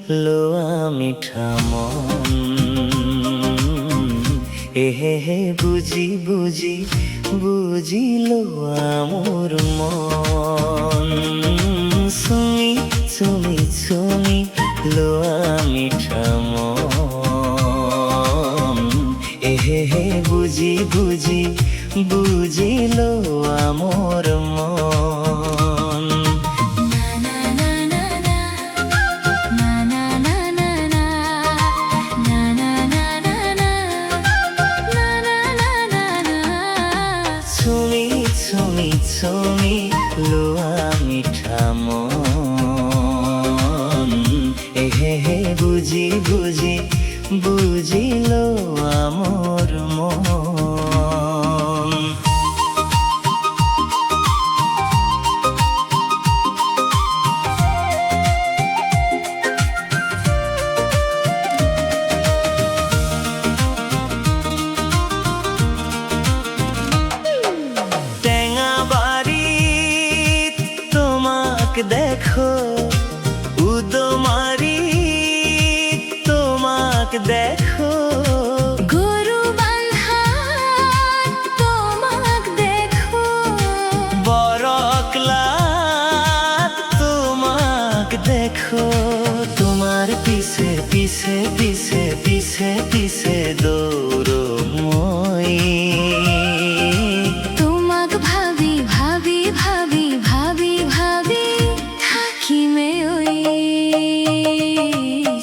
লোয়া মিঠা মন, এহে হে বুঝি বুঝি বুঝিলো আমার মন। সুমি সুমি সুমি লোয়া মিঠা মন, এহে হে বুঝি বুঝি বুঝিলো আমার মন। সুমি সুমি সুমি লোয়া মিঠা মন, এহে হে বুঝি বুঝি বুঝিলো আমার মন। দেখো উদমারি তোমাকে দেখো, গরু বান্ধা তোমাকে দেখো, বরকলা তোমাকে দেখো। তোমার পিছে পিছে পিছে পিছে পিছে দৌড়ো মই, তোমাকে ভাবি ভাবি ভাবি ভাবি ভাবি থাকি মে ওই।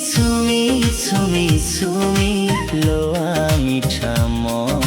সুমি সুমি সুমি লোয়া মিঠা মন,